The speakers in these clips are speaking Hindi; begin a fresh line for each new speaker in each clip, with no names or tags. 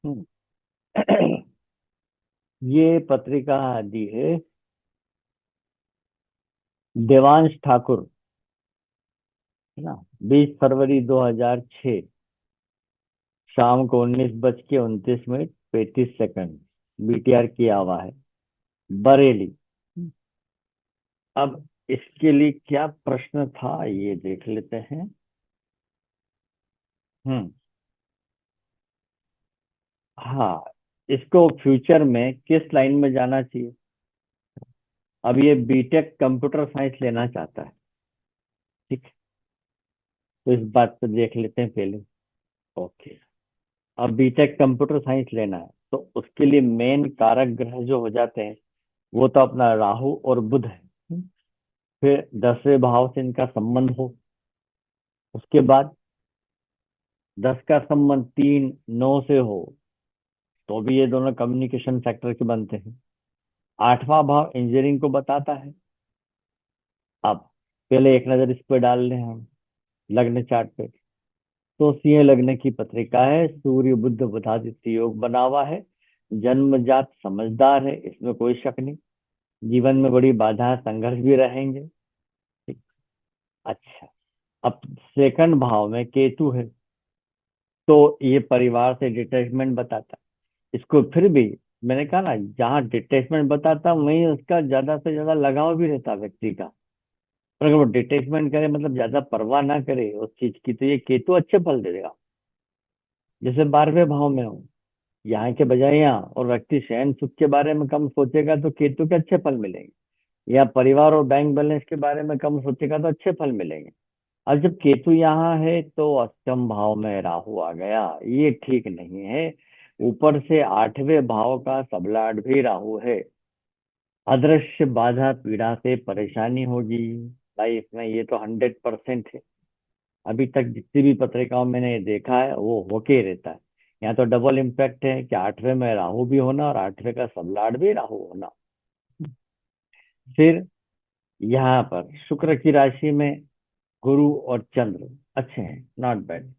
हम्म। ये पत्रिका दी है देवांश ठाकुर, है ना। 20 फरवरी 2006, शाम को 19 बज के 29 मिनट 35 सेकंड, बीटीआर की आवा है, बरेली। अब इसके लिए क्या प्रश्न था ये देख लेते हैं। हम्म। हाँ, इसको फ्यूचर में किस लाइन में जाना चाहिए। अब ये बीटेक कंप्यूटर साइंस लेना चाहता है, ठीक है। तो इस बात पर देख लेते हैं पहले। ओके। अब बीटेक कंप्यूटर साइंस लेना है तो उसके लिए मेन कारक ग्रह जो हो जाते हैं वो तो अपना राहु और बुध है। फिर 10वें भाव से इनका संबंध हो। उसके बाद 10 का संबंध 3 9 से हो तो भी ये दोनों कम्युनिकेशन सेक्टर के बनते हैं। 8वां भाव इंजीनियरिंग को बताता है। अब पहले एक नजर इस पे डाल लें हम, लग्न चार्ट पे। तो सिंह लग्न की पत्रिका है, सूर्य बुध बुधादित्य योग बना हुआ है। जन्मजात समझदार है, इसमें कोई शक नहीं। जीवन में बड़ी बाधा संघर्ष भी रहेंगे, ठीक। अच्छा। अब सेकंड भाव में केतु है तो ये परिवार से डिटैचमेंट बताता है। इसको फिर भी मैंने कहा ना, जहाँ डिटैचमेंट बताता वहीं उसका ज्यादा से ज्यादा लगाव भी रहता व्यक्ति का। पर अगर वो डिटैचमेंट करे मतलब ज्यादा परवाह ना करे उस चीज की तो ये केतु अच्छे फल दे देगा। जैसे 12वें भाव में हो यहाँ के बजाय यहाँ, और व्यक्ति शयन सुख के बारे में कम सोचेगा तो केतु के अच्छे फल मिलेंगे। या परिवार और बैंक बैलेंस के बारे में कम सोचेगा तो अच्छे फल मिलेंगे। अब जब केतु यहाँ है तो अष्टम भाव में राहु आ गया, ये ठीक नहीं है। ऊपर से 8वें भाव का सबलाट भी राहु है। अदृश्य बाधा पीड़ा से परेशानी होगी लाइफ में, ये तो 100% है। अभी तक जितनी भी पत्रिकाओं में मैंने देखा है वो होके ही रहता है। यहाँ तो डबल इम्पैक्ट है कि 8वें में राहु भी होना और 8वें का सबलाट भी राहु होना। फिर यहाँ पर शुक्र की राशि में गुरु और चंद्र अच्छे हैं, नॉट बैड।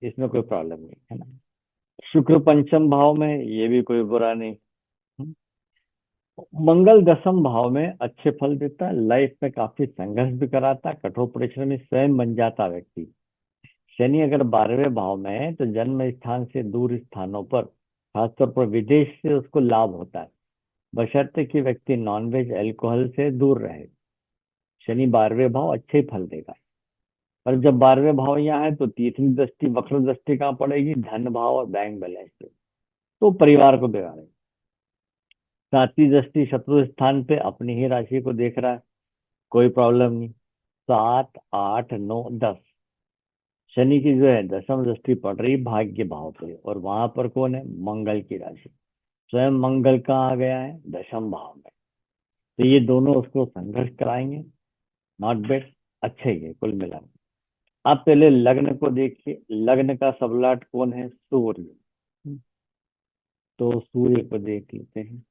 इसमें कोई प्रॉब्लम नहीं है ना। शुक्र पंचम भाव में, ये भी कोई बुरा नहीं। हम्म। मंगल 10म भाव में अच्छे फल देता है, लाइफ में काफी संघर्ष भी कराता है, कठोर परिश्रमी स्वयं बन जाता व्यक्ति। शनि अगर 12वें भाव में है तो जन्म स्थान से दूर स्थानों पर, खासतौर पर विदेश से उसको लाभ होता है, बशर्ते कि व्यक्ति नॉनवेज अल्कोहल से दूर रहे। शनि 12वें भाव अच्छे ही फल देगा। पर जब 12वें भाव यहाँ है तो तीसरी दृष्टि वक्र दृष्टि कहाँ पड़ेगी, धन भाव और बैंक बैलेंस पे, तो परिवार को बिगाड़ेगा। सातवीं दृष्टि शत्रु स्थान पे अपनी ही राशि को देख रहा है, कोई प्रॉब्लम नहीं। 7 8 9 10, शनि की जो है 10वीं दृष्टि पड़ रही भाग्य भाव पे, और वहां पर कौन है, मंगल की राशि। स्वयं मंगल कहाँ आ गया है, 10म भाव में। तो ये दोनों उसको संघर्ष कराएंगे, नॉट बैड, अच्छे ही है कुल मिला के। आप पहले लग्न को देखिए, लग्न का सबलाट कौन है, सूर्य। तो सूर्य को देख लेते हैं।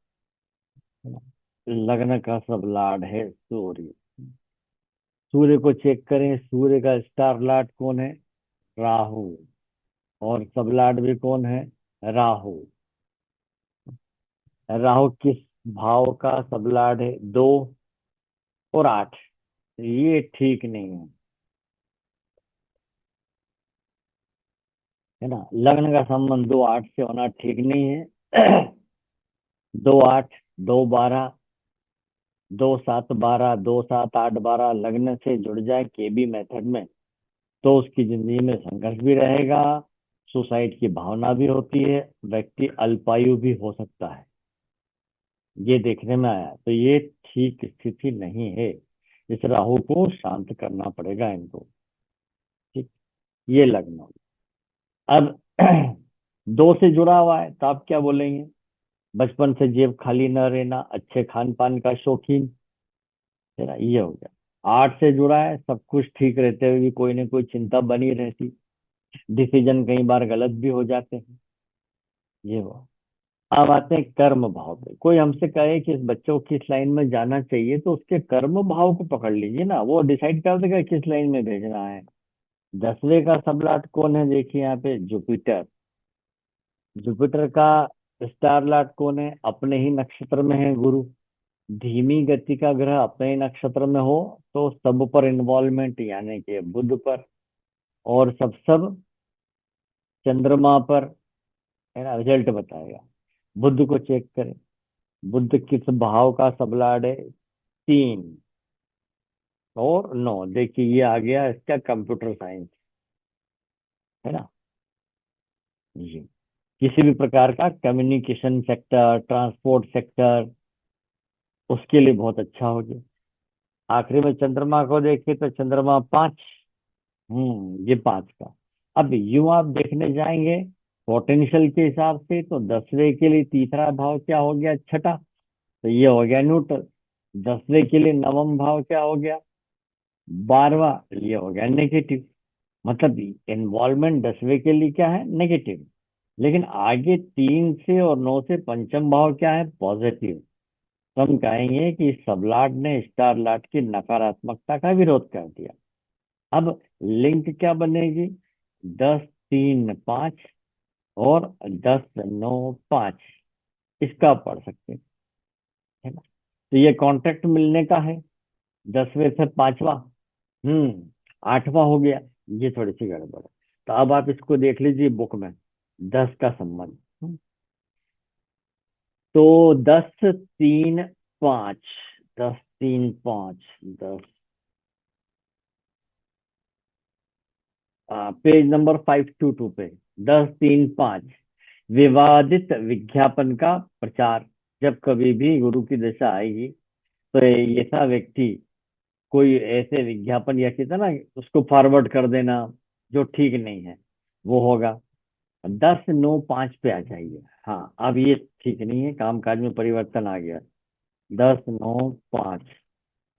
लग्न का सबलाट है सूर्य। सूर्य को चेक करें, सूर्य का स्टार लाट कौन है, राहु। और सबलाट भी कौन है, राहु। राहु किस भाव का सबलाट है, 2 और 8। ये ठीक नहीं है ना। लग्न का संबंध 2 8 से होना ठीक नहीं है। 2 8 2 12, 2 7 12, 2 7 8 12 लग्न से जुड़ जाए केबी मेथड में तो उसकी जिंदगी में संघर्ष भी रहेगा, सुसाइड की भावना भी होती है, व्यक्ति अल्पायु भी हो सकता है। ये देखने में आया तो ये ठीक स्थिति नहीं है। इस राहु को शांत करना पड़ेगा इनको, ठीक। ये लग्न हो। अब 2 से जुड़ा हुआ है तो आप क्या बोलेंगे, बचपन से जेब खाली न रहना, अच्छे खान पान का शौकीन, है ना, ये हो गया। 8 से जुड़ा है, सब कुछ ठीक रहते हुए भी कोई ना कोई चिंता बनी रहती, डिसीजन कई बार गलत भी हो जाते हैं, ये हुआ। अब आते हैं कर्म भाव पे। कोई हमसे कहे कि इस बच्चे को किस लाइन में जाना चाहिए तो उसके कर्म भाव को पकड़ लीजिए ना, वो डिसाइड कर देगा किस लाइन में भेजना है। 10वें का सबलाट कौन है, देखिए यहाँ पे जुपिटर। जुपिटर का स्टार लॉर्ड कौन है? अपने ही नक्षत्र में है गुरु। धीमी गति का ग्रह अपने ही नक्षत्र में हो तो सब पर इन्वॉल्वमेंट, यानी कि बुध पर, और सब चंद्रमा पर, है ना, रिजल्ट बताएगा। बुध को चेक करें। बुध किस भाव का सबलाड है? 3 और 9। देखिए ये आ गया इसका कंप्यूटर साइंस, है ना। जी। किसी भी प्रकार का कम्युनिकेशन सेक्टर, ट्रांसपोर्ट सेक्टर, उसके लिए बहुत अच्छा हो गया। आखिरी में चंद्रमा को देखे तो चंद्रमा 5। ये 5 का। अब यूं आप देखने जाएंगे पोटेंशियल के हिसाब से तो 10वें के लिए तीसरा भाव क्या हो गया? छठा। तो ये हो गया न्यूट्रल। 10वें के लिए नवम भाव क्या हो गया? 12वां। ये हो गया नेगेटिव। मतलब इन्वॉल्वमेंट 10वें के लिए क्या है? नेगेटिव। लेकिन आगे 3 से और 9 से पंचम भाव क्या है? पॉजिटिव। तो हम कहेंगे कि सबलाट ने स्टार लाट की नकारात्मकता का विरोध कर दिया। अब लिंक क्या बनेगी? 10 3 5 और 10 9 5। इसका पढ़ सकते हैं, है ना। तो ये कॉन्ट्रैक्ट मिलने का है। 10वें से 5वां। 8वां हो गया। ये थोड़ी सी गड़बड़ है। तो अब आप इसको देख लीजिए बुक में, 10 का संबंध। तो 10 3 5। 10 3 5। 10, पेज नंबर 522 पे। 10 3 5। विवादित विज्ञापन का प्रचार। जब कभी भी गुरु की दशा आएगी तो ऐसा व्यक्ति कोई ऐसे विज्ञापन या कहता ना उसको फॉरवर्ड कर देना जो ठीक नहीं है, वो होगा। 10 9 5 पे आ जाइए। हाँ, अब ये ठीक नहीं है, कामकाज में परिवर्तन आ गया। 10 9 5।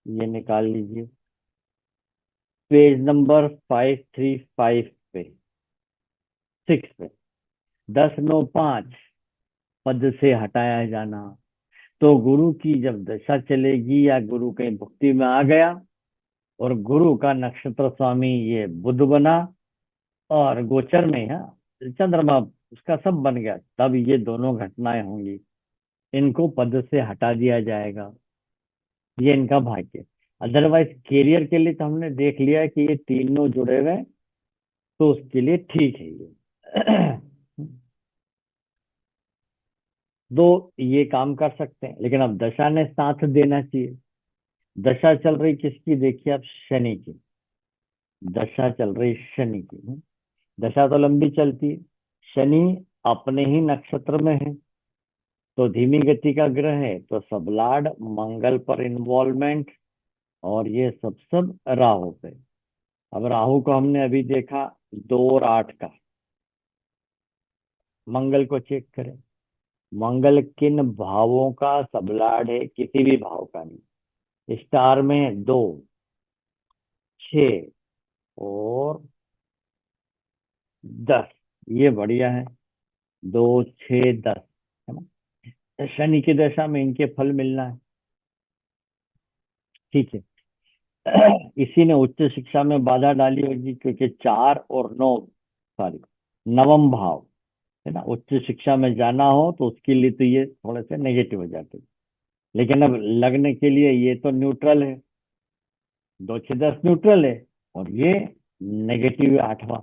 ये निकाल लीजिए पेज नंबर 535 पे, 6 पे। 10 9 5 पद से हटाया जाना। तो गुरु की जब दशा चलेगी या गुरु कहीं भक्ति में आ गया और गुरु का नक्षत्र स्वामी ये बुध बना और गोचर में है चंद्रमा, उसका सब बन गया, तब ये दोनों घटनाएं होंगी। इनको पद से हटा दिया जाएगा। ये इनका भाग्य। अदरवाइज कैरियर के लिए तो हमने देख लिया है कि ये तीनों जुड़े हुए हैं, तो उसके लिए ठीक है ये। दो ये काम कर सकते हैं, लेकिन अब दशा ने साथ देना चाहिए। दशा चल रही किसकी? देखिए अब शनि की दशा चल रही, शनि की। दशा तो लंबी चलती है। शनि अपने ही नक्षत्र में है तो धीमी गति का ग्रह है, तो सबलाड मंगल पर इन्वॉल्वमेंट, और ये सब राहु पे। अब राहु को हमने अभी देखा 2 और 8 का। मंगल को चेक करें। मंगल किन भावों का सबलाड है? किसी भी भाव का नहीं। स्टार में 2 6 और 10। ये बढ़िया है। 2 6 10, है ना। तो शनि की दशा में इनके फल मिलना है। ठीक है। इसी ने उच्च शिक्षा में बाधा डाली होगी, क्योंकि 4 और 9, सॉरी, नवम भाव, है ना। उच्च शिक्षा में जाना हो तो उसके लिए तो ये थोड़े से नेगेटिव हो जाते हैं। लेकिन अब लगने के लिए ये तो न्यूट्रल है। 2 6 10 न्यूट्रल है, और ये नेगेटिव है 8वां।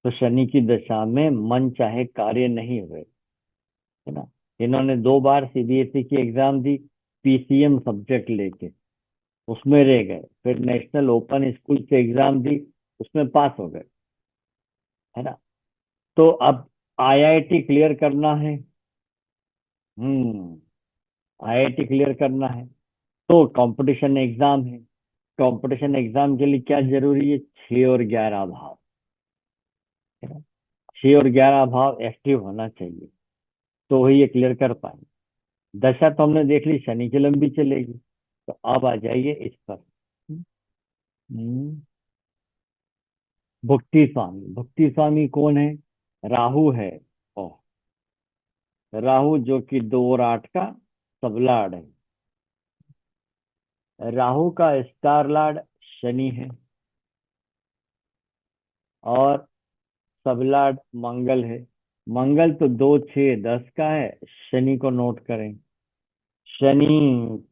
तो शनि की दशा में मन चाहे कार्य नहीं हुए, है ना। इन्होंने 2 बार सीबीएसई की एग्जाम दी, पीसीएम सब्जेक्ट लेके, उसमें रह गए। फिर नेशनल ओपन स्कूल से एग्जाम दी, उसमें पास हो गए, है ना। तो अब आईआईटी क्लियर करना है। हम्म आईआईटी क्लियर करना है तो कंपटीशन एग्जाम है। कंपटीशन एग्जाम के लिए क्या जरूरी है? 6 और 11 भाव, है ना। 6 और 11 भाव एक्टिव होना चाहिए, तो ही ये क्लियर कर पाएंगे। दशा तो हमने देख ली शनि की लंबी चलेगी। तो अब आ जाइए इस पर। हम्म, भुक्ति स्वामी। भुक्ति स्वामी कौन है? राहु है। ओह, राहु जो कि 2 और 8 का सबलाड है। राहु का स्टार लॉर्ड शनि है, और सबलाड मंगल है। मंगल तो 2 6 10 का है। शनि को नोट करें। शनि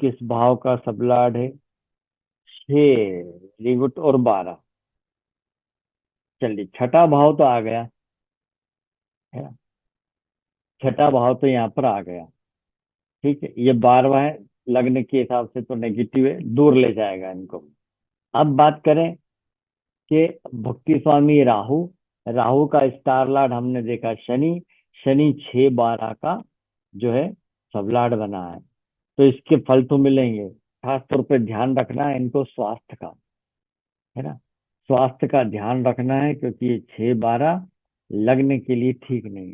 किस भाव का सबलाड है? 6, वेरी गुड। और 12। चलिए, छठा भाव तो आ गया है ना। छठा भाव तो यहाँ पर आ गया। ठीक है, ये 12वां है। लग्न के हिसाब से तो नेगेटिव है, दूर ले जाएगा इनको। अब बात करें कि भक्ति स्वामी राहु। राहु का स्टार लॉर्ड हमने देखा शनि। शनि 6 12 का जो है सबलाड बना है। तो इसके फल तो मिलेंगे। खास तौर पे ध्यान रखना है इनको स्वास्थ्य का, है ना। स्वास्थ्य का ध्यान रखना है, क्योंकि ये 6 12 लग्न के लिए ठीक नहीं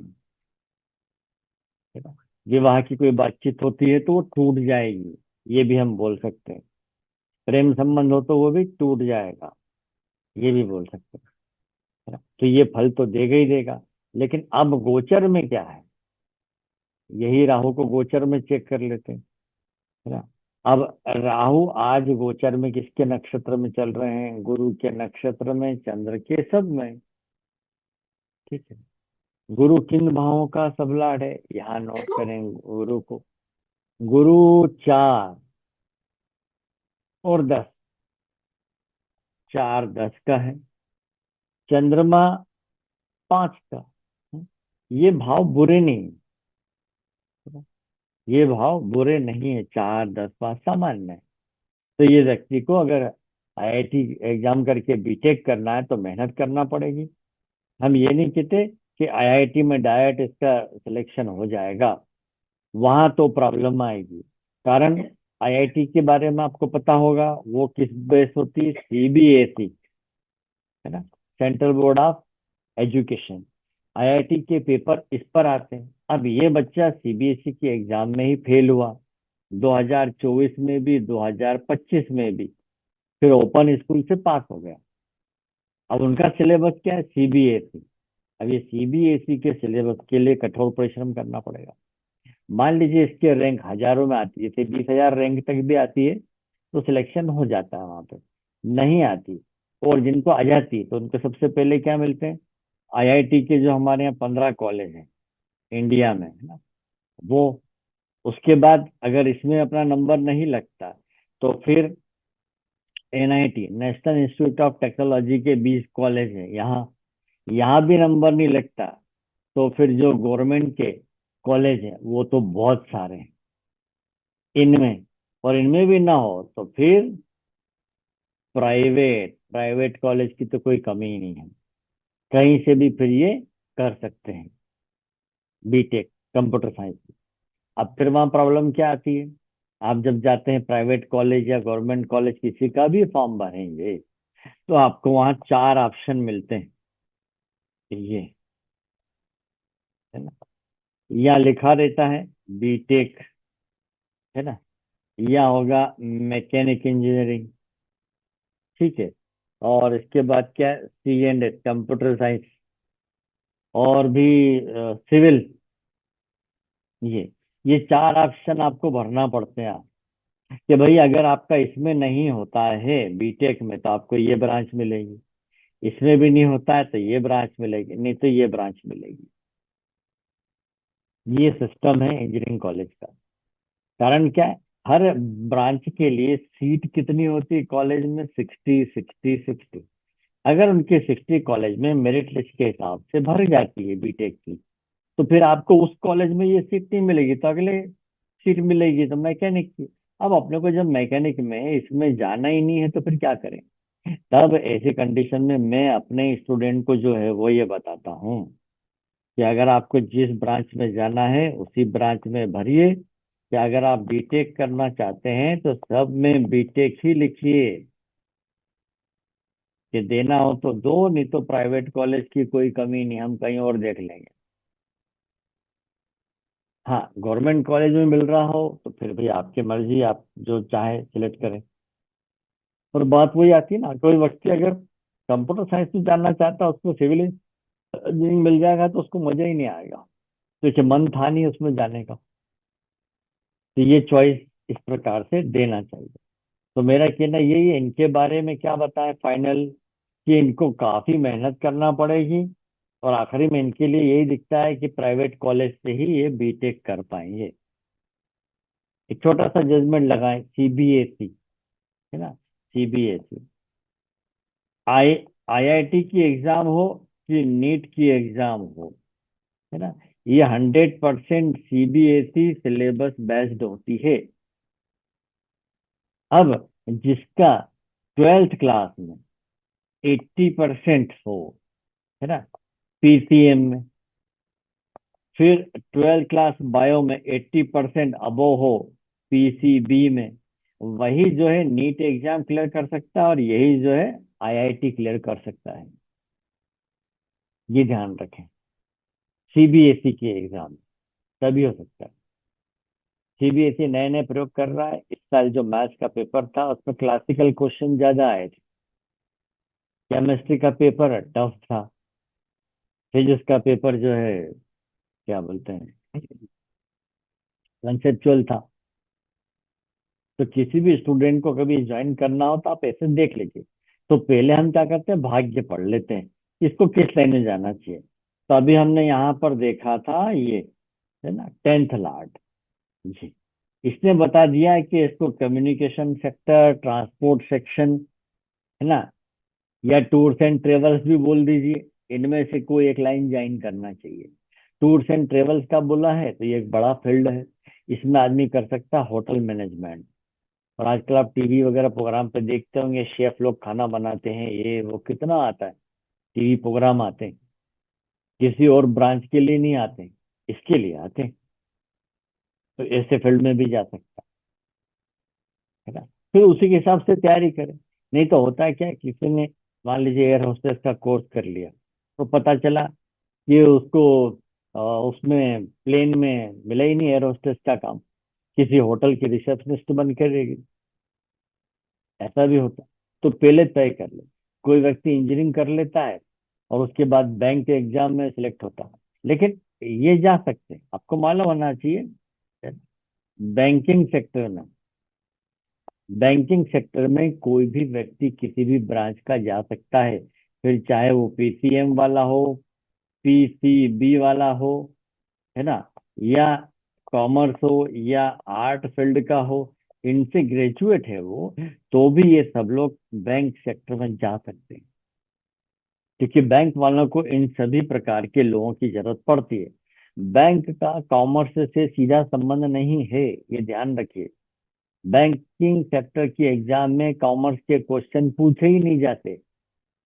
है ना। विवाह की कोई बातचीत होती है तो वो टूट जाएगी, ये भी हम बोल सकते हैं। प्रेम संबंध हो तो वो भी टूट जाएगा, ये भी बोल सकते हैं, है ना। तो ये फल तो देगा ही देगा। लेकिन अब गोचर में क्या है, यही राहु को गोचर में चेक कर लेते हैं, है ना। अब राहु आज गोचर में किसके नक्षत्र में चल रहे हैं? गुरु के नक्षत्र में, चंद्र के सब में। ठीक है। गुरु किन भावों का सबलाड है, यहाँ नोट करें गुरु को। गुरु 4 और 10। 4 10 का है। चंद्रमा 5 का। ये भाव बुरे नहीं है। ये भाव बुरे नहीं है, 4 10 5 सामान्य है। तो ये व्यक्ति को अगर आईआईटी एग्जाम करके बीटेक करना है तो मेहनत करना पड़ेगी। हम ये नहीं कहते कि आईआईटी में डायरेक्ट इसका सिलेक्शन हो जाएगा, वहां तो प्रॉब्लम आएगी। कारण आईआईटी के बारे में आपको पता होगा, वो किस बेस होती है? सीबीएसई, है ना, central board of education. IIT के पेपर इस पर आते हैं। अब ये बच्चा सीबीएसई के एग्जाम में ही फेल हुआ, 2024 में भी 2025 में भी, फिर ओपन स्कूल से पास हो गया। अब उनका सिलेबस क्या है? सीबीएसई। अब ये सीबीएसई के सिलेबस के लिए कठोर परिश्रम करना पड़ेगा। मान लीजिए इसके रैंक हजारों में आती है, जैसे 20,000 रैंक तक भी आती है तो सिलेक्शन हो जाता है वहां पे। नहीं आती, और जिनको आ जाती है तो उनको सबसे पहले क्या मिलते हैं? आईआईटी के जो हमारे यहाँ 15 कॉलेज हैं इंडिया में, है ना, वो। उसके बाद अगर इसमें अपना नंबर नहीं लगता तो फिर NIT, national institute of technology के 20 कॉलेज हैं यहाँ। यहाँ भी नंबर नहीं लगता तो फिर जो गवर्नमेंट के कॉलेज हैं वो तो बहुत सारे हैं इनमें। और इनमें भी ना हो तो फिर प्राइवेट प्राइवेट कॉलेज की तो कोई कमी ही नहीं है। कहीं से भी फिर ये कर सकते हैं बीटेक कंप्यूटर साइंस। अब फिर वहाँ प्रॉब्लम क्या आती है? आप जब जाते हैं प्राइवेट कॉलेज या गवर्नमेंट कॉलेज किसी का भी फॉर्म भरेंगे तो आपको वहाँ 4 ऑप्शन मिलते हैं। ये, है ना, या लिखा रहता है बीटेक, है ना, या होगा मैकेनिक इंजीनियरिंग। ठीक है। और इसके बाद क्या है? सी एंड कंप्यूटर साइंस, और भी सिविल। ये ये 4 ऑप्शन आपको भरना पड़ते हैं। कि भाई अगर आपका इसमें नहीं होता है बीटेक में तो आपको ये ब्रांच मिलेगी, इसमें भी नहीं होता है तो ये ब्रांच मिलेगी, नहीं तो ये ब्रांच मिलेगी। ये सिस्टम है इंजीनियरिंग कॉलेज का। कारण क्या है? हर ब्रांच के लिए सीट कितनी होती है कॉलेज में? 60 60 60। अगर उनके 60 कॉलेज में मेरिट लिस्ट के हिसाब से भर जाती है बीटेक की, तो फिर आपको उस कॉलेज में ये सीट नहीं मिलेगी तो अगले सीट मिलेगी तो मैकेनिक की। अब अपने को जब मैकेनिक में इसमें जाना ही नहीं है तो फिर क्या करें? तब ऐसी कंडीशन में मैं अपने स्टूडेंट को जो है वो ये बताता हूँ कि अगर आपको जिस ब्रांच में जाना है उसी ब्रांच में भरिए। कि अगर आप बीटेक करना चाहते हैं तो सब में बीटेक ही लिखिए, कि देना हो तो दो, नहीं तो प्राइवेट कॉलेज की कोई कमी नहीं, हम कहीं और देख लेंगे। हाँ, गवर्नमेंट कॉलेज में मिल रहा हो तो फिर भी आपकी मर्जी, आप जो चाहे सिलेक्ट करें। और बात वही आती है ना, कोई व्यक्ति अगर कंप्यूटर साइंस में जानना चाहता है उसको सिविल इंजीनियरिंग मिल जाएगा तो उसको मजा ही नहीं आएगा, क्योंकि मन था नहीं उसमें जाने का। तो ये चॉइस इस प्रकार से देना चाहिए। तो मेरा कहना यही है, इनके बारे में क्या बताएं फाइनल, कि इनको काफी मेहनत करना पड़ेगी। और आखिरी में इनके लिए यही दिखता है कि प्राइवेट कॉलेज से ही ये बीटेक कर पाएंगे। एक छोटा सा जजमेंट लगाएं, सीबीएसई, है ना, सीबीएसई, आई आईआईटी की एग्जाम हो कि नीट की एग्जाम हो, है ना, ये 100% सीबीएसई सिलेबस बेस्ड होती है। अब जिसका 12th क्लास में 80% हो, है ना, पीसीएम में, फिर 12th क्लास बायो में 80% अबो हो पीसीबी में, वही जो है नीट एग्जाम क्लियर कर सकता है और यही जो है आईआईटी क्लियर कर सकता है। ये ध्यान रखें, सीबीएसई के एग्जाम तभी हो सकता है। सीबीएसई नए नए प्रयोग कर रहा है। इस साल जो मैथ्स का पेपर था उसमें क्लासिकल क्वेश्चन ज्यादा आए थे। केमिस्ट्री का पेपर टफ था। फिजिक्स का पेपर जो है, क्या बोलते हैं, कंसेप्चुअल था। तो किसी भी स्टूडेंट को कभी ज्वाइन करना हो तो आप ऐसे देख लीजिए। तो पहले हम क्या करते हैं, भाग्य पढ़ लेते हैं, इसको किस लाइन में जाना चाहिए। तो अभी हमने यहाँ पर देखा था ये, है ना, 10th लॉट जी, इसने बता दिया है कि इसको कम्युनिकेशन सेक्टर, ट्रांसपोर्ट सेक्शन, है ना, या टूर्स एंड ट्रेवल्स भी बोल दीजिए, इनमें से कोई एक लाइन ज्वाइन करना चाहिए। टूर्स एंड ट्रेवल्स का बोला है तो ये एक बड़ा फील्ड है। इसमें आदमी कर सकता है होटल मैनेजमेंट। और आजकल आप टीवी वगैरह प्रोग्राम पे देखते होंगे, शेफ लोग खाना बनाते हैं, ये वो कितना आता है, टीवी प्रोग्राम आते हैं। किसी और ब्रांच के लिए नहीं आते, इसके लिए आते हैं। तो ऐसे फील्ड में भी जा सकता है ना। फिर उसी के हिसाब से तैयारी करें। नहीं तो होता है क्या, किसी ने मान लीजिए एयर होस्टेस का कोर्स कर लिया, तो पता चला कि उसको उसमें प्लेन में मिला ही नहीं एयर होस्टेस का काम, किसी होटल की रिसेप्शनिस्ट बन के रहेगी। ऐसा भी होता है। तो पहले तय कर ले। कोई व्यक्ति इंजीनियरिंग कर लेता है और उसके बाद बैंक के एग्जाम में सिलेक्ट होता है, लेकिन ये जा सकते हैं, आपको मालूम होना चाहिए। बैंकिंग सेक्टर में, बैंकिंग सेक्टर में कोई भी व्यक्ति किसी भी ब्रांच का जा सकता है, फिर चाहे वो पीसीएम वाला हो, पीसीबी वाला हो, है ना, या कॉमर्स हो या आर्ट फील्ड का हो, इनसे ग्रेजुएट है वो, तो भी ये सब लोग बैंक सेक्टर में जा सकते हैं। क्योंकि बैंक वालों को इन सभी प्रकार के लोगों की जरूरत पड़ती है। बैंक का कॉमर्स से सीधा संबंध नहीं है, ये ध्यान रखिए। बैंकिंग सेक्टर की एग्जाम में कॉमर्स के क्वेश्चन पूछे ही नहीं जाते,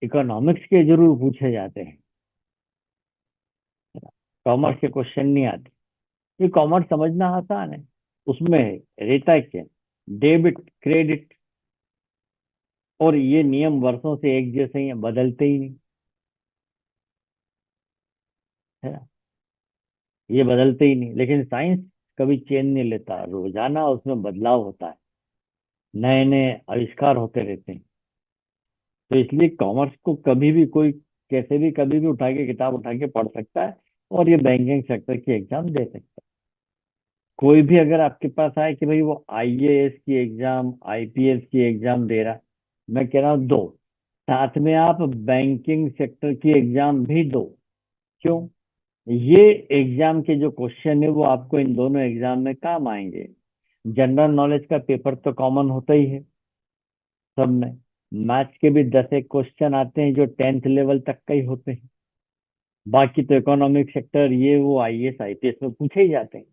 इकोनॉमिक्स के जरूर पूछे जाते हैं। कॉमर्स के क्वेश्चन नहीं आते। ये कॉमर्स समझना आसान है। उसमें रहता है क्या, डेबिट क्रेडिट, और ये नियम वर्षों से एक जैसे ही हैं, बदलते ही नहीं, है ना, ये बदलते ही नहीं। लेकिन साइंस कभी चेंज नहीं लेता, रोजाना उसमें बदलाव होता है, नए नए आविष्कार होते रहते हैं। तो इसलिए कॉमर्स को कभी भी कोई, कैसे भी, कभी भी उठा के किताब उठा के पढ़ सकता है और ये बैंकिंग सेक्टर की एग्जाम दे सकता है। कोई भी अगर आपके पास आए कि भाई वो आईएएस की एग्जाम, आईपीएस की एग्जाम दे रहा है, मैं कह रहा हूँ दो, साथ में आप बैंकिंग सेक्टर की एग्जाम भी दो। क्यों? ये एग्जाम के जो क्वेश्चन है वो आपको इन दोनों एग्जाम में काम आएंगे। जनरल नॉलेज का पेपर तो कॉमन होता ही है सब में। मैथ्स के भी 10 एक क्वेश्चन आते हैं जो 10th लेवल तक का ही होते हैं। बाकी तो इकोनॉमिक सेक्टर ये वो आईएएस आईपीएस में पूछे ही जाते हैं।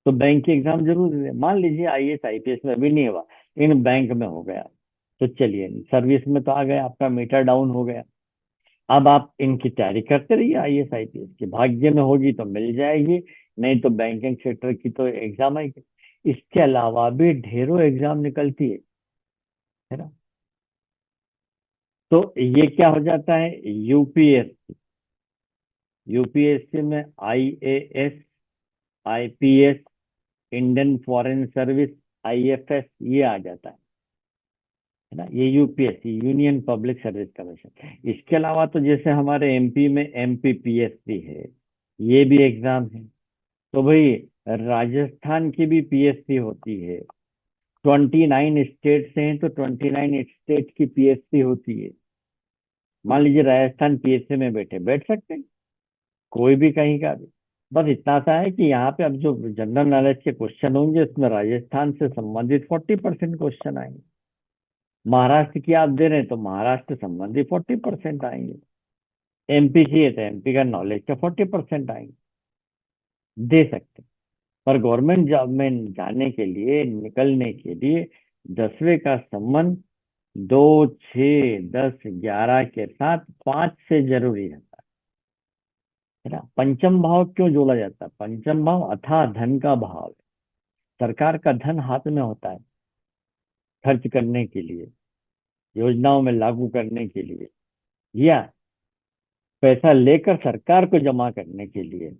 तो बैंक की एग्जाम जरूर दे। मान लीजिए आईएएस आईपीएस में भी नहीं हुआ, लेकिन बैंक में हो गया, तो चलिए सर्विस में तो आ गया, आपका मीटर डाउन हो गया। अब आप इनकी तैयारी करते रहिए, आईएएस आईपीएस की, भाग्य में होगी तो मिल जाएगी, नहीं तो बैंकिंग सेक्टर की तो एग्जाम आएगी। इसके अलावा भी ढेरों एग्जाम निकलती है ना। तो ये क्या हो जाता है, यूपीएससी, यूपीएससी में IAS, IPS, Indian foreign service, IFS, ये आ जाता है ना। ये UPSC, union public service commission. इसके अलावा तो जैसे हमारे एमपी में एमपीपीएससी है, ये भी एग्जाम है। तो भाई राजस्थान की भी पीएससी होती है। 29 स्टेट से हैं तो 29 स्टेट की पीएससी होती है। मान लीजिए राजस्थान पीएससी में बैठ सकते हैं, कोई भी कहीं का भी। बस इतना सा है कि यहाँ पे अब जो जनरल नॉलेज के क्वेश्चन होंगे उसमें राजस्थान से संबंधित 40% क्वेश्चन आएंगे। महाराष्ट्र की आप दे रहे हैं तो महाराष्ट्र संबंधित 40% आएंगे। एमपी चाहिए तो एमपी का नॉलेज का 40% आएंगे। दे सकते हैं। पर गवर्नमेंट जॉब में जाने के लिए, निकलने के लिए 10वीं का संबंध 2, 6, 10, 11 के साथ 5 से जरूरी है ना। पंचम भाव क्यों जोड़ा जाता है? पंचम भाव अथाह धन का भाव है। सरकार का धन हाथ में होता है खर्च करने के लिए, योजनाओं में लागू करने के लिए, या पैसा लेकर सरकार को जमा करने के लिए।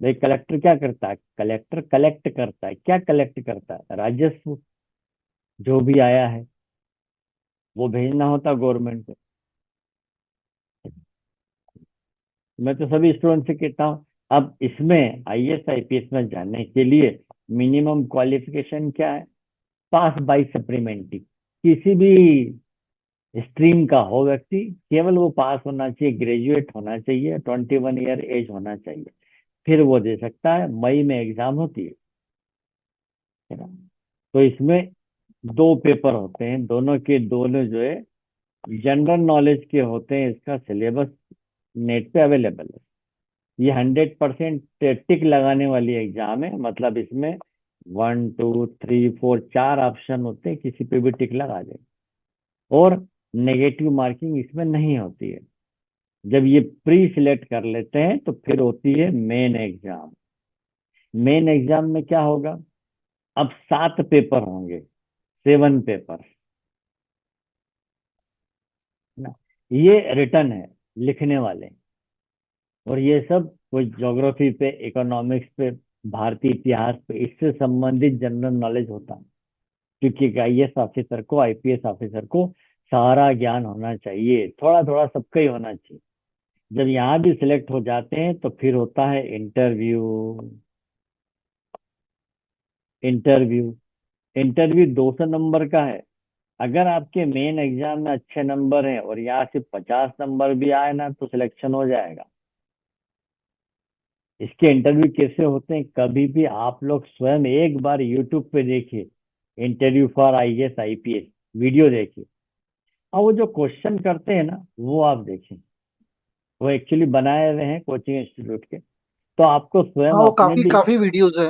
भाई कलेक्टर क्या करता है? कलेक्टर कलेक्ट करता है। क्या कलेक्ट करता है? राजस्व। जो भी आया है वो भेजना होता है गवर्नमेंट को। मैं तो सभी स्टूडेंट से कहता हूँ, अब इसमें आईएएस आईपीएस में जाने के लिए मिनिमम क्वालिफिकेशन क्या है? पास बाई सप्लीमेंट्री। किसी भी स्ट्रीम का हो व्यक्ति, केवल वो पास होना चाहिए, ग्रेजुएट होना चाहिए, 21 ईयर एज होना चाहिए, फिर वो दे सकता है। मई में एग्जाम होती है ना। तो इसमें दो पेपर होते हैं, दोनों के दोनों जो है जनरल नॉलेज के होते हैं। इसका सिलेबस नेट पे अवेलेबल है। ये 100% टिक लगाने वाली एग्जाम है। मतलब इसमें 1, 2, 3, 4 चार ऑप्शन होते हैं, किसी पे भी टिक लगा दे। और नेगेटिव मार्किंग इसमें नहीं होती है। जब ये प्री सिलेक्ट कर लेते हैं तो फिर होती है मेन एग्जाम। मेन एग्जाम में क्या होगा? अब 7 पेपर होंगे, 7 पेपर ना। ये रिटर्न है, लिखने वाले। और ये सब कोई ज्योग्राफी पे, इकोनॉमिक्स पे, भारतीय इतिहास पे, इससे संबंधित जनरल नॉलेज होता है। क्योंकि आईएएस ऑफिसर को, आईपीएस ऑफिसर को सारा ज्ञान होना चाहिए, थोड़ा थोड़ा सबका ही होना चाहिए। जब यहाँ भी सिलेक्ट हो जाते हैं तो फिर होता है इंटरव्यू। इंटरव्यू इंटरव्यू 200 नंबर का है। अगर आपके मेन एग्जाम में अच्छे नंबर हैं और यहाँ से 50 नंबर भी आए ना तो सिलेक्शन हो जाएगा। इसके इंटरव्यू कैसे होते हैं, कभी भी आप लोग स्वयं एक बार यूट्यूब पे देखिए, interview for IAS IPS video देखिए। और वो जो क्वेश्चन करते हैं ना वो आप देखें, वो एक्चुअली बनाए हुए हैं कोचिंग इंस्टीट्यूट के। तो आपको स्वयं
हाँ, वो
अपने
काफी
भी,
काफी वीडियोस है।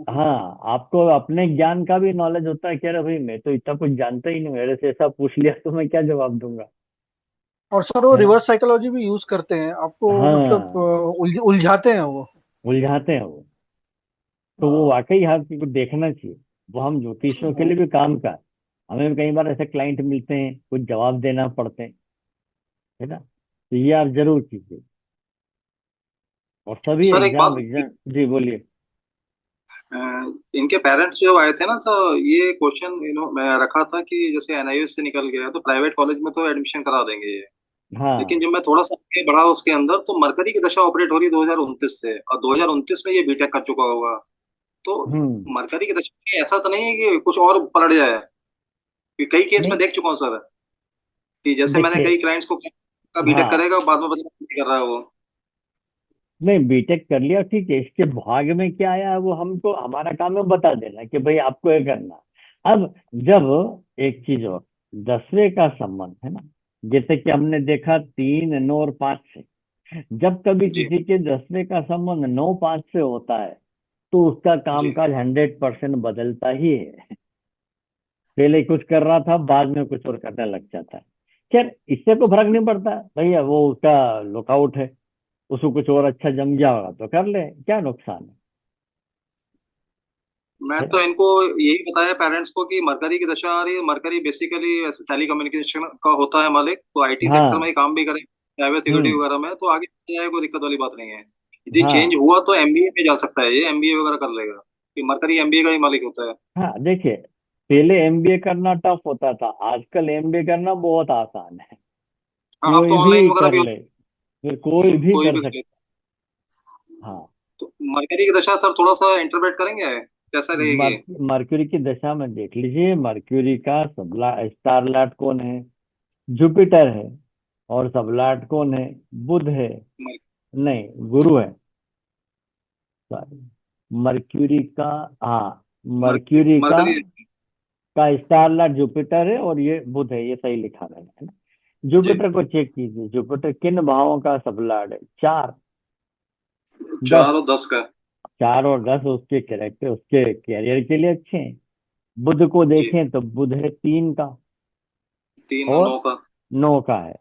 हाँ, आपको अपने ज्ञान का भी नॉलेज होता है। कह रहे भाई मैं तो इतना कुछ जानता ही नहीं, मेरे से ऐसा पूछ लिया तो मैं क्या जवाब दूंगा।
और सर वो
है ना।
रिवर्स साइकोलॉजी भी यूज करते हैं आपको, मतलब
हाँ,
उलझाते हैं वो।
उलझाते हैं वो। तो वो
हाँ।
वाकई आपको देखना चाहिए। वो हम ज्योतिषियों के लिए भी काम का है। हमें भी कई बार ऐसे क्लाइंट मिलते हैं, कुछ जवाब देना पड़ते हैं, है ना। तो ये आप जरूर कीजिए। और सभी
सर एक
एग्जाम
बात,
एग्जाम जी बोलिए।
अ, इनके पेरेंट्स जो आए थे ना, तो ये क्वेश्चन मैं रखा था कि जैसे एनआईएस से निकल गया तो प्राइवेट कॉलेज में तो एडमिशन करा देंगे ये। लेकिन
हाँ।
जब मैं थोड़ा सा आगे बढ़ा उसके अंदर, तो मरकरी की दशा ऑपरेट हो रही 2029 से, और 2029 में ये बीटेक कर चुका होगा। तो
हम्म।
मरकरी की दशा में ऐसा तो नहीं है कि कुछ और पलट जाए? कि कई केस में
नहीं,
देख चुका हूँ सर, कि जैसे मैंने
देखिए।
कई क्लाइंट्स को का बीटेक
हाँ,
करेगा, बाद में पता नहीं कर रहा है वो।
नहीं, बीटेक कर लिया ठीक है, इसके भाग में क्या आया है वो हमको, हमारा काम है बता देना कि भाई आपको ये करना। अब जब एक चीज और, 10वीं का संबंध है ना, जैसे कि हमने देखा 3, 9 और 5 से। जब कभी
जी
किसी के 10वीं का संबंध 9, 5 से होता है तो उसका
जी।
कामकाज 100% बदलता ही है। पहले कुछ कर रहा था, बाद में कुछ और करने लग जाता है। खैर, इससे तो फर्क नहीं पड़ता भैया, वो उसका लुकआउट है। उसको कुछ और अच्छा जम गया होगा तो कर ले, क्या नुकसान
मैं
है
तो
ना।
इनको यही बताया पेरेंट्स को कि मरकरी की दशा आ रही है। मरकरी बेसिकली टेली कम्युनिकेशन का होता है मालिक, तो आईटी सेक्टर में
हाँ।
ही काम भी करे, साइबर सिक्योरिटी
हम्म।
वगैरह में, तो आगे चल जाए, कोई दिक्कत वाली बात नहीं है। यदि चेंज
हाँ।
हुआ तो एमबीए में जा सकता है, ये एमबीए वगैरह कर लेगा, कि मरकरी एमबीए का ही मालिक होता है।
हाँ, देखिए, पहले एमबीए करना टफ होता था, आजकल एमबीए करना बहुत आसान है।
हाँ, अब तो
कोई
ऑनलाइन
भी
वगैरह
कर
भी
ले, फिर कोई भी
कोई
कर
भी कर
सकता।
लेता
हाँ।
है। तो मरकरी की दशा सर थोड़ा सा इंटरप्रेट करेंगे, कैसा रहेगी?
मर्क्यूरी की दशा में देख लीजिए, मर्क्यूरी का सबला स्टार लॉर्ड कौन है? जुपिटर है। और सबलाट कौन है? बुध है।
मर-
नहीं, गुरु है। सॉरी, मर्क्यूरी का। हाँ, मर्क्यूरी का
मरकरी।
स्टार लॉर्ड जुपिटर है, और ये बुध है, ये सही लिखा मैंने, है ना।
जी।
जुपिटर को चेक कीजिए, जुपिटर किन भावों का सब लॉर्ड है? चार, दस।
4 और 10 का।
4 और 10 उसके कैरेक्टर, उसके कैरियर के लिए अच्छे हैं। बुध को
जी।
देखें तो बुध है 3 का,
3 और 9
और
का।
9 का है।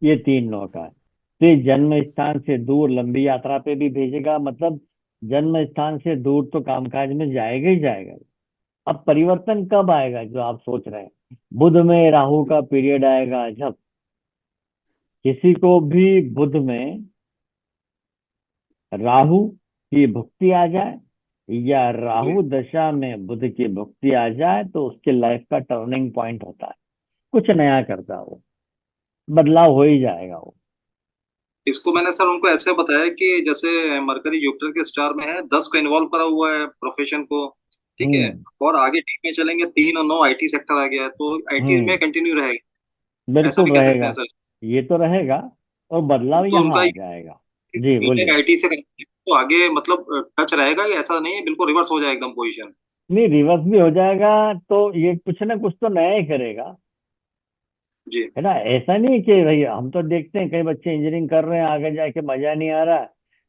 ये 3 9 का है, तो ये जन्म स्थान से दूर लंबी यात्रा पे भी भेजेगा, मतलब जन्म स्थान से दूर तो कामकाज में जाएगा ही जाएगा। अब परिवर्तन कब आएगा जो आप सोच रहे हैं? बुध में राहु का पीरियड आएगा, जब किसी को भी बुध में राहु की भुक्ति आ जाए, या
जी।
राहु दशा में बुध की भुक्ति आ जाए, तो उसके लाइफ का टर्निंग पॉइंट होता है। कुछ नया करता है वो, बदलाव हो ही जाएगा वो।
इसको मैंने सर उनको ऐसे बताया कि जैसे मरकरी जुपिटर के स्टार में है, 10 को इन्वॉल्व करा हुआ है प्रोफेशन को। ठीक है।
हम्म।
और आगे टीम में चलेंगे, 3 और 9 आईटी सेक्टर आ गया है, तो आईटी में
हम्म।
कंटिन्यू रहेगा। ऐसा
बिल्कुल
भी कह सकते
रहेगा।
हैं सर।
ये तो रहेगा, और बदलाव
तो
यहाँ
उनका
आ जाएगा। जी बोलिए।
आईटी से करेंगे तो आगे मतलब टच रहेगा, या ऐसा नहीं है बिल्कुल रिवर्स हो जाए एकदम पोजीशन।
नहीं, रिवर्स भी हो जाएगा, तो ये कुछ ना कुछ तो नया ही करेगा,
जी।
है ना। ऐसा नहीं कि भाई, हम तो देखते हैं कई बच्चे इंजीनियरिंग कर रहे हैं, आगे जाके मजा नहीं आ रहा,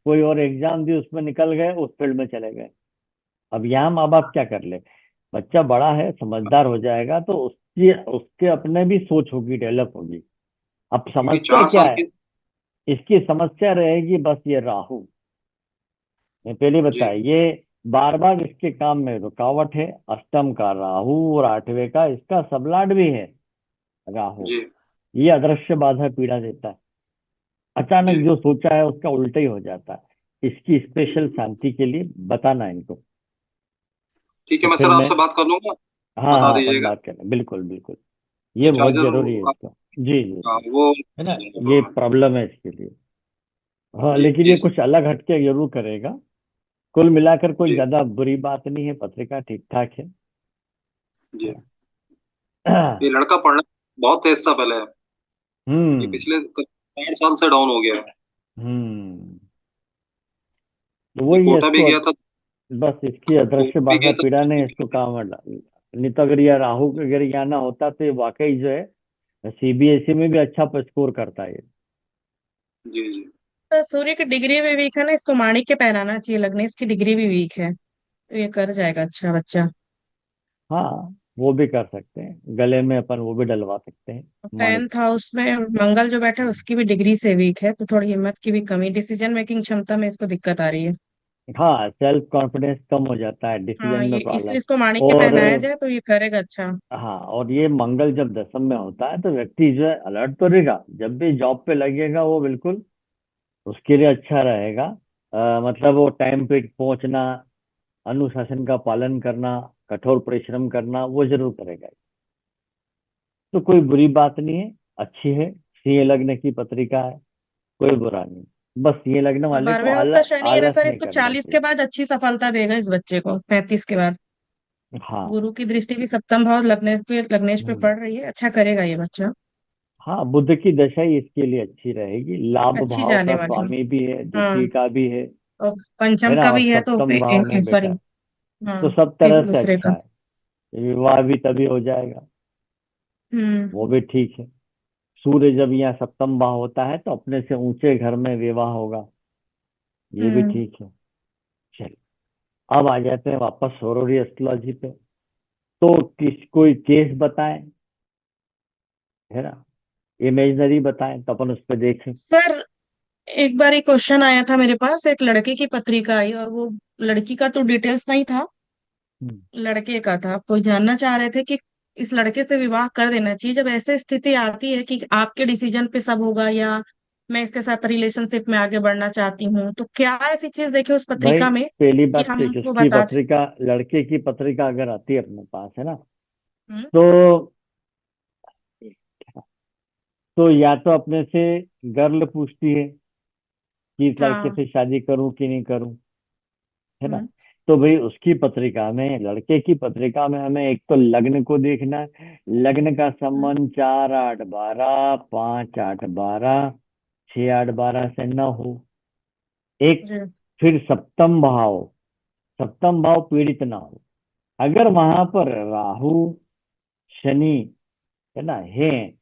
कोई और एग्जाम दी उसमें निकल गए, उस फील्ड में चले गए। अब यहाँ माँ बाप क्या कर ले? बच्चा बड़ा है, समझदार हो जाएगा, तो उसकी उसके अपने भी सोच होगी, डेवलप होगी। अब
क्योंकि
समस्या
चार
क्या
साल
है?
की।
इसकी समस्या रहेगी बस ये राहु। मैं पहले
जी।
बताया, ये बार बार इसके काम में रुकावट है। अष्टम का राहु और 8वें का इसका सबलाट भी है, राहु।
जी।
ये अदृश्य बाधा पीड़ा देता है। अचानक
जी।
जो सोचा है उसका उल्टा ही हो जाता है। इसकी स्पेशल शांति के लिए बताना इनको,
ठीक
तो
है, मैं
फिर
सर
मैं।
आपसे बात कर लूंगा।
हाँ
बता
हाँ, अपन
दीजिएगा।
बात करें, बिल्कुल बिल्कुल।
तो
ये बहुत
चार्जर।
जरूरी है इसका। जी जी
हाँ,
जी।
वो
है ना,
दूंगा
ये
मैं।
प्रॉब्लम है इसके लिए। हाँ,
जी
लेकिन
जी
ये
सर।
कुछ अलग हटके जरूर करेगा। कुल मिलाकर कोई
जी।
ज्यादा बुरी बात नहीं है, पत्रिका ठीक ठाक है।
जी। ये लड़का पढ़ने बहुत तेज था पहले। ये
हम्म।
पिछले 4 साल से डाउन हो गया है।
हम्म। तो
ये
वही है
कोटा भी
इसको।
गया था।
बस इसकी अदृश्य
कोटा भी
बाधा
गया
पीड़ा
था।
ने इसको काम में डाल। नहीं तो अगर यह राहु के अगर यहाँ ना होता तो ये वाकई जो है सीबीएसई में भी अच्छा स्कोर करता है ये।
जी जी।
तो सूर्य की डिग्री भी वीक है ना, इसको माणिक्य पहनाना चाहिए, लग्नेश की डिग्री भी वीक है, तो ये कर जाएगा अच्छा बच्चा।
हाँ, वो भी कर सकते हैं, गले में अपन वो भी डलवा सकते हैं, माणिक।
10th हाउस में मंगल जो बैठा है उसकी भी डिग्री से वीक है, तो थोड़ी हिम्मत की भी कमी, डिसीजन मेकिंग क्षमता में इसको दिक्कत आ रही है।
हाँ, सेल्फ कॉन्फिडेंस कम हो जाता है,
हाँ,
डिसीजन
ये
में
इसलिए
प्रॉब्लम।
इसको माणिक्य
और
पहनाया जाए तो ये करेगा अच्छा।
हाँ, और ये मंगल जब दशम में होता है तो व्यक्ति जो है अलर्ट तो रहेगा, जब भी जॉब पे लगेगा वो बिल्कुल उसके लिए अच्छा रहेगा। मतलब वो टाइम पे पहुंचना, अनुशासन का पालन करना, कठोर परिश्रम करना, वो जरूर करेगा। तो कोई बुरी बात नहीं है, अच्छी है। सिंह लग्न की पत्रिका है, कोई बुरा नहीं। बस सिंह लग्न
और
वाले को
12वें हाउस का शनि है ना
आलस
सर,
नहीं
इसको
करना
40 के
चाहिए।
बाद अच्छी सफलता देगा इस बच्चे को, 35 के बाद।
हाँ।
गुरु की दृष्टि भी सप्तम भाव लग्नेश पे
हम्म।
पड़ रही है, अच्छा करेगा ये बच्चा।
हाँ, बुध की दशा ही इसके लिए अच्छी रहेगी। लाभ
अच्छी
भाव
जाने
का
वाली है।
स्वामी भी है, द्वितीय
हाँ,
का भी
और
है
पंचम
ना,
का
और
भी है तो
सप्तम भाव में
सॉरी।
बेटा। तो
हाँ,
सब तरह से
दूसरे
अच्छा
का।
है। विवाह भी तभी हो जाएगा,
हम्म।
वो भी ठीक है। सूर्य जब यहाँ सप्तम भाव होता है तो अपने से ऊंचे घर में विवाह होगा, ये भी
हम्म।
ठीक है। चलिए, अब आ जाते हैं वापस सोरोरी एस्ट्रोलॉजी पे। तो कोई केस बताएं, है ना, इमेजनरी बताएं तो अपन उस पर देखें।
सर, एक बार एक क्वेश्चन आया था मेरे पास, एक लड़के की पत्रिका आई और वो लड़की का तो डिटेल्स नहीं था,
हम्म।
लड़के का था। कोई जानना चाह रहे थे कि इस लड़के से विवाह कर देना चाहिए जब ऐसे स्थिति आती है कि आपके डिसीजन पे सब होगा, या मैं इसके साथ रिलेशनशिप में आगे बढ़ना चाहती हूँ, तो क्या ऐसी चीज देखे उस
भाई,
पत्रिका में
पहली
कि
बात
हम
तो
उनको
किसकी
बता दें।
पत्रिका, लड़के की पत्रिका अगर आती है अपने पास, है ना,
हम्म।
तो या तो अपने से गर्ल पूछती है कि इस लड़के
हाँ।
से शादी करूं कि नहीं करूं, है ना।
हम्म।
तो भाई उसकी पत्रिका में, लड़के की पत्रिका में हमें एक तो लग्न को देखना है। लग्न का संबंध 4 8 12, 5 8 12, 6 8 12 से न हो। एक,
जी।
फिर सप्तम भाव, सप्तम भाव पीड़ित ना हो। अगर वहां पर राहु शनि, है ना, है,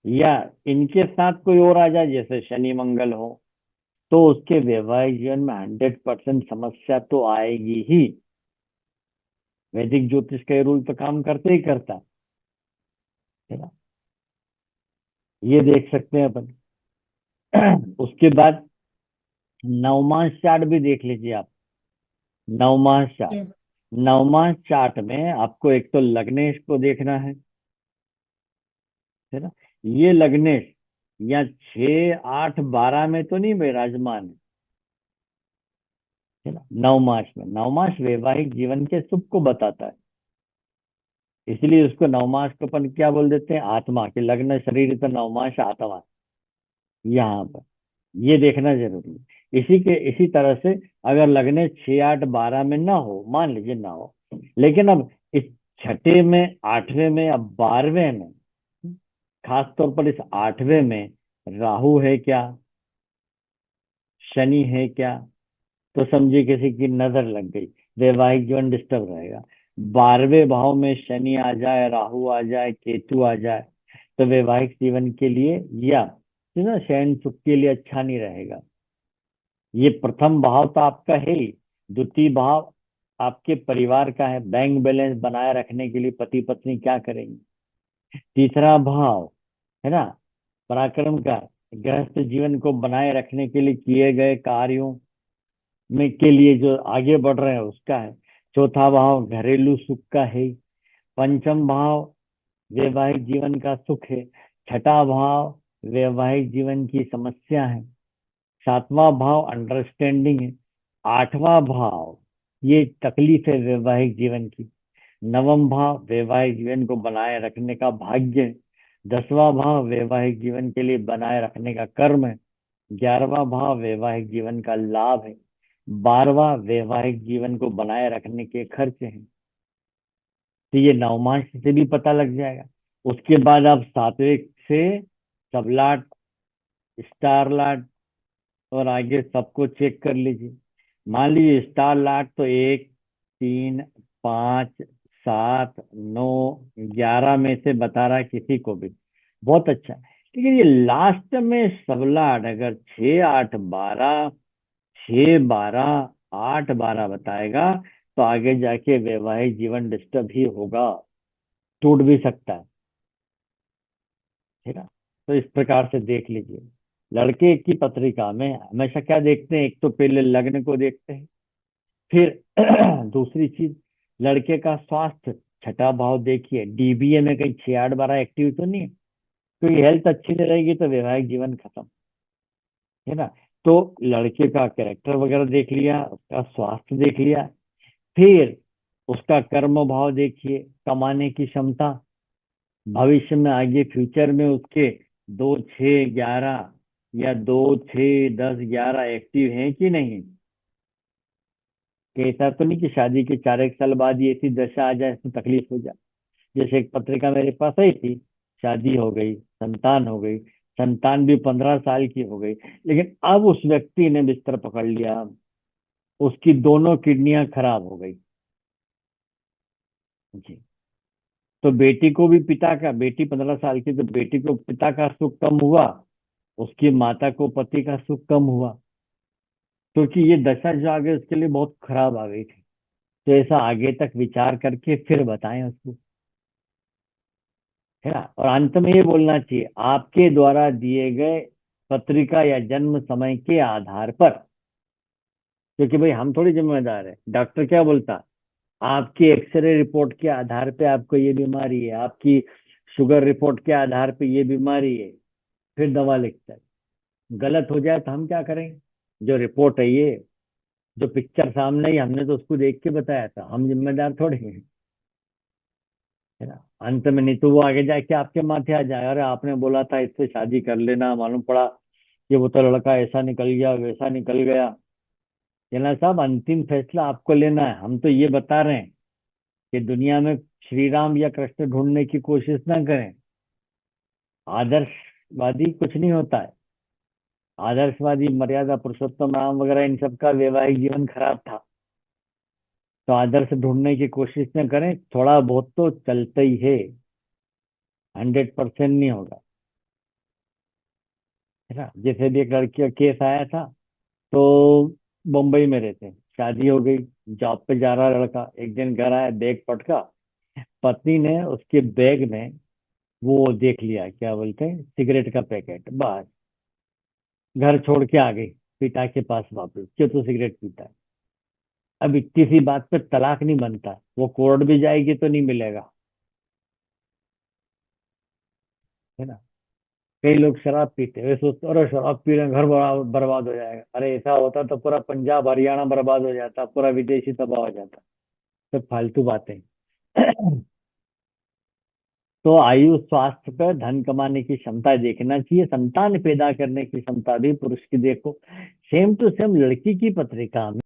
या इनके साथ कोई और आ जाए जैसे शनि मंगल हो, तो उसके वैवाहिक जीवन में 100% समस्या तो आएगी ही। वैदिक ज्योतिष का ये रूल तो काम करते ही करता है ना। ये देख सकते हैं अपन। उसके बाद नवमास चार्ट भी देख लीजिए आप। नवमास चार्ट,
जी।
नवमास चार्ट में आपको एक तो लग्नेश को देखना है ना। ये लग्नेश या 6 8 12 में तो नहीं विराजमान है ना। नवमास में, नवमास वैवाहिक जीवन के सुख को बताता है, इसलिए उसको नवमास को अपन क्या बोल देते हैं, आत्मा के लग्न शरीर तो नवमास आत्मा, यहाँ पर ये देखना जरूरी है। इसी तरह से अगर लग्न 6 8 12 में ना हो, मान लीजिए ना हो, लेकिन अब इस छठे में, आठवें में, अब 12वें में, खास तौर पर इस 8वें में राहु है क्या, शनि है क्या, तो समझिए किसी की नजर लग गई, वैवाहिक जीवन डिस्टर्ब रहेगा। 12वें भाव में शनि आ जाए, राहु आ जाए, केतु आ जाए, तो वैवाहिक जीवन के लिए या ना शयन सुख के लिए अच्छा नहीं रहेगा। ये प्रथम भाव तो आपका है ही, द्वितीय भाव आपके परिवार का है, बैंक बैलेंस बनाए रखने के लिए पति पत्नी क्या करेंगे। तीसरा भाव, है ना, पराक्रम का, गृहस्थ जीवन को बनाए रखने के लिए किए गए कार्यों में के लिए जो आगे बढ़ रहे हैं उसका है। चौथा भाव घरेलू सुख का है। पंचम भाव वैवाहिक जीवन का सुख है। छठा भाव वैवाहिक जीवन की समस्या है। सातवां भाव अंडरस्टैंडिंग है। आठवां भाव ये तकलीफ है वैवाहिक जीवन की। नवम भाव वैवाहिक जीवन को बनाए रखने का भाग्य है। 10वां भाव वैवाहिक जीवन के लिए बनाए रखने का कर्म है। 11वां भाव वैवाहिक जीवन का लाभ है। 12वां वैवाहिक जीवन को बनाए रखने के खर्च हैं। तो ये नवमास से भी पता लग जाएगा। उसके बाद आप सात्विक से सबलाट, स्टार लाट और आगे सबको चेक कर लीजिए। मान लीजिए स्टार लाट तो 1 3 5 7 9 11 में से बता रहा है किसी को भी, बहुत अच्छा। लेकिन ये लास्ट में सबलाट अगर 6 8 12, 6 12 8 12 बताएगा, तो आगे जाके वैवाहिक जीवन डिस्टर्ब ही होगा, टूट भी सकता है ना। तो इस प्रकार से देख लीजिए। लड़के की पत्रिका में हमेशा क्या देखते हैं, एक तो पहले लग्न को देखते हैं, फिर दूसरी चीज लड़के का स्वास्थ्य, छठा भाव देखिए, डीबीए में कहीं 6 8 12 एक्टिव तो नहीं है। क्योंकि हेल्थ अच्छी नहीं रहेगी तो वैवाहिक जीवन खत्म, है ना। तो लड़के का कैरेक्टर वगैरह देख लिया, उसका स्वास्थ्य देख लिया, फिर उसका कर्म भाव देखिए, कमाने की क्षमता, भविष्य में आगे फ्यूचर में उसके 2 6 11 या 2 6 10 11 एक्टिव हैं कि नहीं। कि ऐसा तो नहीं कि शादी के 4 1 साल बाद ही ऐसी दशा आ जाए, इसमें तकलीफ हो जाए। जैसे एक पत्रिका मेरे पास आई थी, शादी हो गई, संतान हो गई, संतान भी 15 साल की हो गई, लेकिन अब उस व्यक्ति ने बिस्तर पकड़ लिया, उसकी दोनों किडनियां खराब हो गई जी। तो बेटी को भी पिता का, बेटी 15 साल की, तो बेटी को पिता का सुख कम हुआ, उसकी माता को पति का सुख कम हुआ, क्योंकि ये दशा जो आ गई उसके लिए बहुत खराब आ गई थी। तो ऐसा आगे तक विचार करके फिर बताएं उसको, है ना। और अंत में ये बोलना चाहिए, आपके द्वारा दिए गए पत्रिका या जन्म समय के आधार पर, क्योंकि भाई हम थोड़ी जिम्मेदार है, डॉक्टर क्या बोलता, आपकी एक्सरे रिपोर्ट के आधार पे आपको ये बीमारी है, आपकी शुगर रिपोर्ट के आधार पे ये बीमारी है, फिर दवा लिखता है। गलत हो जाए तो हम क्या करेंगे, जो रिपोर्ट है ये, जो पिक्चर सामने ही, हमने तो उसको देख के बताया था, हम जिम्मेदार थोड़े हैं, है ना। अंत में नहीं तो वो आगे जाके आपके माथे आ जाए, अरे आपने बोला था इससे शादी कर लेना, मालूम पड़ा कि वो तो लड़का ऐसा निकल गया, वैसा निकल गया, जना साहब, अंतिम फैसला आपको लेना है। हम तो ये बता रहे हैं कि दुनिया में श्री राम या कृष्ण ढूंढने की कोशिश ना करें। आदर्शवादी कुछ नहीं होता है। आदर्शवादी मर्यादा पुरुषोत्तम राम वगैरह इन सब का वैवाहिक जीवन खराब था। तो आदर्श ढूंढने की कोशिश न करें, थोड़ा बहुत तो चलता ही है, 100% नहीं होगा, है ना। जैसे भी एक लड़की का केस आया था, तो मुंबई में रहते हैं, शादी हो गई, जॉब पे जा रहा लड़का, एक दिन घर आया, बैग पटका, पत्नी ने उसके बैग में वो देख लिया, क्या बोलते हैं, सिगरेट का पैकेट। बस घर छोड़ के आ गई पिता के पास वापस, क्यों तो सिगरेट पीता है। अब इतनी सी बात पे तलाक नहीं बनता, वो कोर्ट भी जाएगी तो नहीं मिलेगा, है ना। कई लोग शराब पीते हैं, वे सोचते हैं, अरे शराब पी रहे हैं, घर बर्बाद हो जाएगा। अरे ऐसा होता तो पूरा पंजाब हरियाणा बर्बाद हो जाता, पूरा विदेशी तबाह हो जाता। सब फालतू बातें। तो आयु, स्वास्थ्य पर, धन कमाने की क्षमता देखना चाहिए, संतान पैदा करने की क्षमता भी पुरुष की देखो। सेम टू सेम लड़की की पत्रिका में